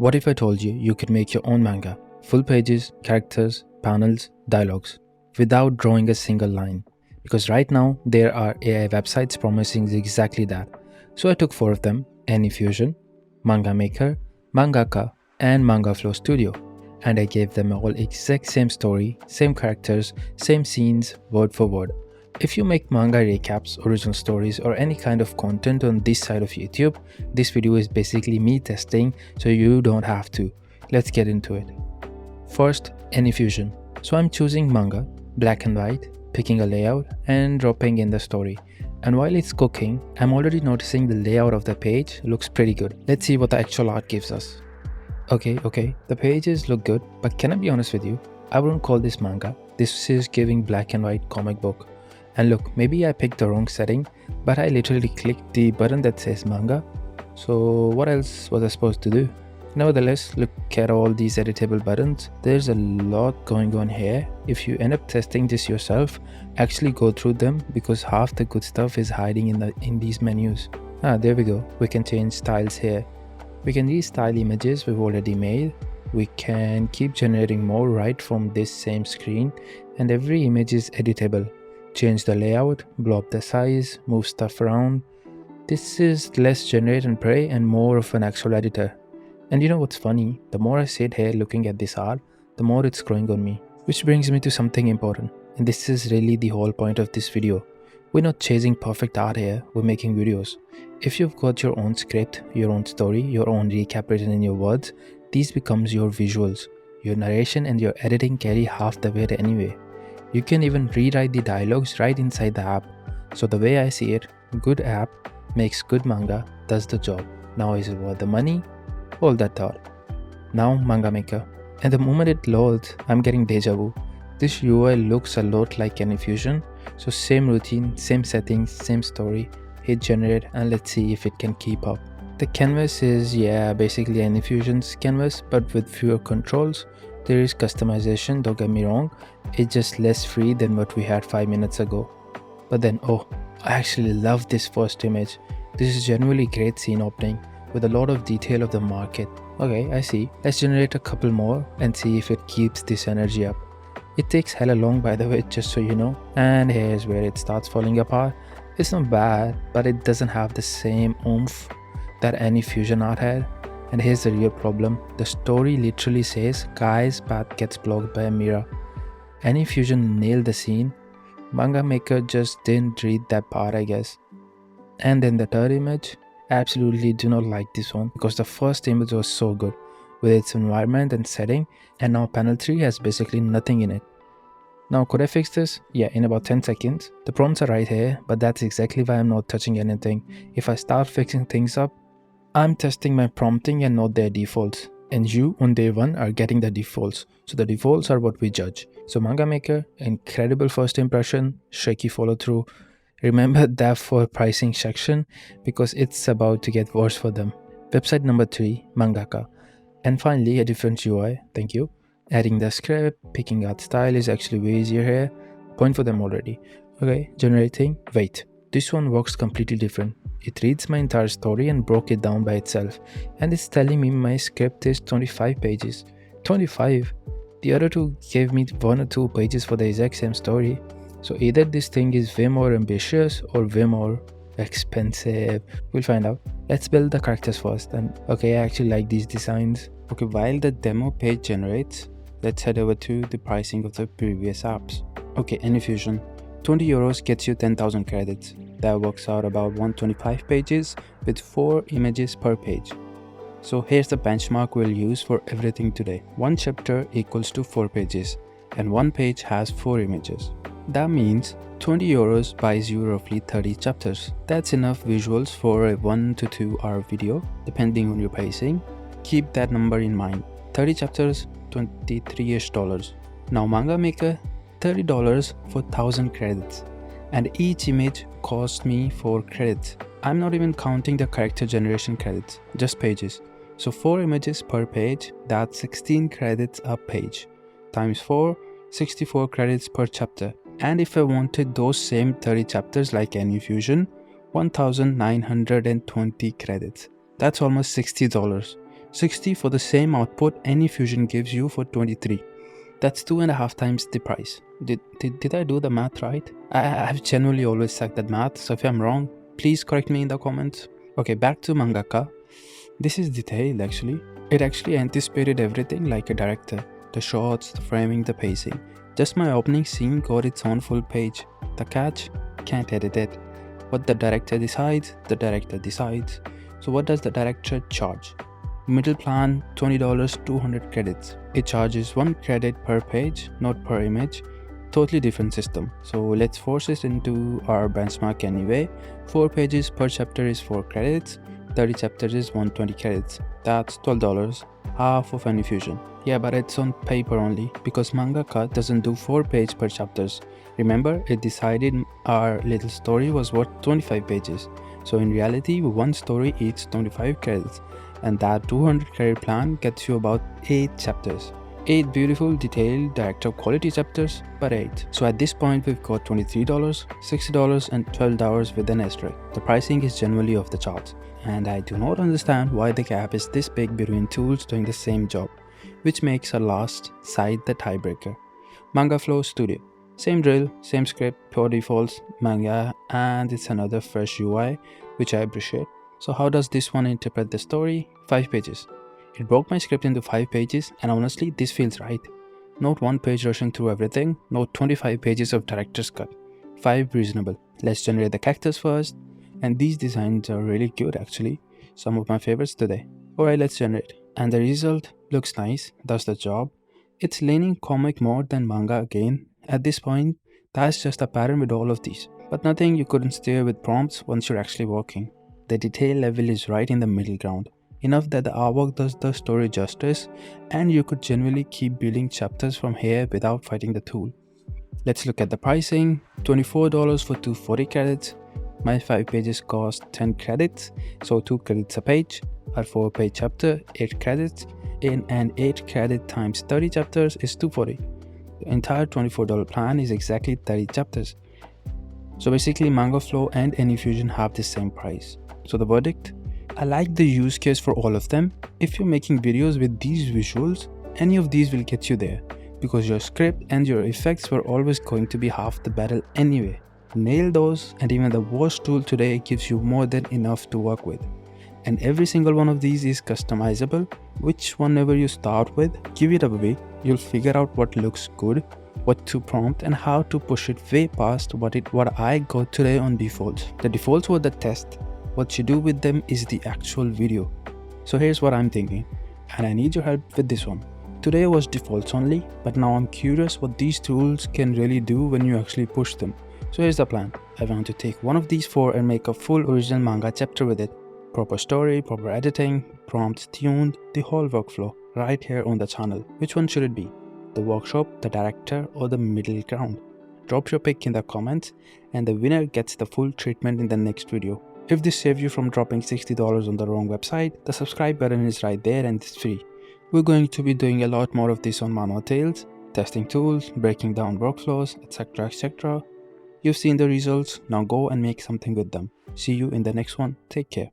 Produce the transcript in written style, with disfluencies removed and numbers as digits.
What if I told you you could make your own manga? Full pages, characters, panels, dialogues, without drawing a single line. Because right now, there are AI websites promising exactly that. So I took 4 of them: Anifusion, MangaMaker, Mangaka, and MangaFlow Studio. And I gave them all exact same story, same characters, same scenes, word for word. If you make manga recaps, original stories, or any kind of content on this side of YouTube, this video is basically me testing, so you don't have to. Let's get into it. First, Anifusion. So I'm choosing manga, black and white, picking a layout, and dropping in the story. And while it's cooking, I'm already noticing the layout of the page looks pretty good. Let's see what the actual art gives us. Okay, the pages look good, but can I be honest with you? I wouldn't call this manga. This is giving black and white comic book. And look, maybe I picked the wrong setting, but I literally clicked the button that says manga. So what else was I supposed to do? Nevertheless, look at all these editable buttons. There's a lot going on here. If you end up testing this yourself, actually go through them, because half the good stuff is hiding in these menus. There we go. We can change styles here. We can restyle images we've already made. We can keep generating more right from this same screen, and every image is editable. Change the layout, blow up the size, move stuff around. This is less generate and pray and more of an actual editor. And you know what's funny? The more I sit here looking at this art, the more it's growing on me. Which brings me to something important. And this is really the whole point of this video. We're not chasing perfect art here, we're making videos. If you've got your own script, your own story, your own recap written in your words, these becomes your visuals. Your narration and your editing carry half the weight anyway. You can even rewrite the dialogues right inside the app. So the way I see it, good app makes good manga, does the job. Now is it worth the money? Hold that thought. Now MangaMaker. And the moment it loads, I'm getting deja vu. This UI looks a lot like Anifusion. So same routine, same settings, same story. Hit generate and let's see if it can keep up. The canvas is basically Anifusion's canvas, but with fewer controls. There is customization, don't get me wrong, it's just less free than what we had 5 minutes ago. But then, I actually love this first image. This is genuinely great scene opening with a lot of detail of the market. Okay, I see. Let's generate a couple more and see if it keeps this energy up. It takes hella long, by the way, just so you know. And here's where it starts falling apart. It's not bad, but it doesn't have the same oomph that Anifusion art had. And here's the real problem. The story literally says guy's path gets blocked by a mirror. Anifusion nailed the scene. MangaMaker just didn't read that part, I guess. And then the third image, absolutely do not like this one, because the first image was so good with its environment and setting, and now panel 3 has basically nothing in it. Now could I fix this? Yeah, in about 10 seconds. The prompts are right here, but that's exactly why I'm not touching anything. If I start fixing things up, I'm testing my prompting and not their defaults. And you on day 1 are getting the defaults. So the defaults are what we judge. So MangaMaker, incredible first impression, shaky follow through. Remember that for pricing section, because it's about to get worse for them. Website number 3, Mangaka. And finally a different UI, thank you. Adding the script, picking art style is actually way easier here. Point for them already. Okay, generating, wait. This one works completely different. It reads my entire story and broke it down by itself. And it's telling me my script is 25 pages. 25? The other two gave me 1 or 2 pages for the exact same story. So either this thing is way more ambitious or way more expensive. We'll find out. Let's build the characters first. And okay, I actually like these designs. Okay, while the demo page generates, let's head over to the pricing of the previous apps. Okay, Anifusion. 20 euros gets you 10,000 credits. That works out about 125 pages with 4 images per page. So here's the benchmark we'll use for everything today. 1 chapter equals to 4 pages and 1 page has 4 images. That means 20 euros buys you roughly 30 chapters. That's enough visuals for a 1 to 2 hour video depending on your pacing. Keep that number in mind. 30 chapters, $23-ish. Now MangaMaker, $30 for 1000 credits. And each image cost me 4 credits. I'm not even counting the character generation credits, just pages. So 4 images per page, that's 16 credits a page. Times 4, 64 credits per chapter. And if I wanted those same 30 chapters like Anifusion, 1920 credits. That's almost $60. $60 for the same output Anifusion gives you for $23. That's 2.5 times the price. Did I do the math right? I've genuinely always sucked at math, so if I'm wrong, please correct me in the comments. Okay, back to Mangaka. This is detailed actually. It actually anticipated everything like a director. The shots, the framing, the pacing. Just my opening scene got its own full page. The catch? Can't edit it. What the director decides, the director decides. So what does the director charge? Middle plan $20, 200 credits. It charges 1 credit per page, not per image. Totally different system. So let's force it into our benchmark anyway. 4 pages per chapter is 4 credits. 30 chapters is 120 credits. That's $12, half of Anifusion. Yeah, but it's on paper only because Mangaka doesn't do 4 pages per chapters. Remember, it decided our little story was worth 25 pages. So in reality, one story eats 25 credits, and that 200 credit plan gets you about 8 chapters. 8 beautiful, detailed, director quality chapters, but 8. So at this point, we've got $23, $60, and $12 with an asterisk. The pricing is generally off the charts, and I do not understand why the gap is this big between tools doing the same job, which makes our last side the tiebreaker. MangaFlow Studio. Same drill, same script, pure defaults, manga, and it's another fresh UI, which I appreciate. So how does this one interpret the story? 5 pages. It broke my script into 5 pages, and honestly, this feels right. Not 1 page rushing through everything, not 25 pages of director's cut. 5 reasonable. Let's generate the characters first, and these designs are really good actually. Some of my favorites today. Alright, let's generate. And the result looks nice, does the job. It's leaning comic more than manga again. At this point, that's just a pattern with all of these. But nothing you couldn't steer with prompts once you're actually working. The detail level is right in the middle ground. Enough that the artwork does the story justice, and you could genuinely keep building chapters from here without fighting the tool. Let's look at the pricing. $24 for 240 credits. My 5 pages cost 10 credits, so 2 credits a page. Our 4-page chapter, 8 credits. In an 8 credit times 30 chapters is 240. The entire $24 plan is exactly 30 chapters. So basically MangaFlow and Anifusion have the same price. So the verdict? I like the use case for all of them. If you're making videos with these visuals, any of these will get you there, because your script and your effects were always going to be half the battle anyway. Nail those, and even the worst tool today gives you more than enough to work with. And every single one of these is customizable. Which whenever you start with, give it a week, you'll figure out what looks good, what to prompt, and how to push it way past what I got today on defaults. The defaults were the test. What you do with them is the actual video. So here's what I'm thinking, and I need your help with this one. Today was defaults only, but now I'm curious what these tools can really do when you actually push them. So here's the plan. I want to take one of these 4 and make a full original manga chapter with it. Proper story, proper editing, prompts tuned, the whole workflow right here on the channel. Which one should it be? The workshop, the director, or the middle ground? Drop your pick in the comments, and the winner gets the full treatment in the next video. If this saved you from dropping $60 on the wrong website, the subscribe button is right there and it's free. We're going to be doing a lot more of this on Manhwa Tales, testing tools, breaking down workflows, etc, etc. You've seen the results, now go and make something with them. See you in the next one, take care.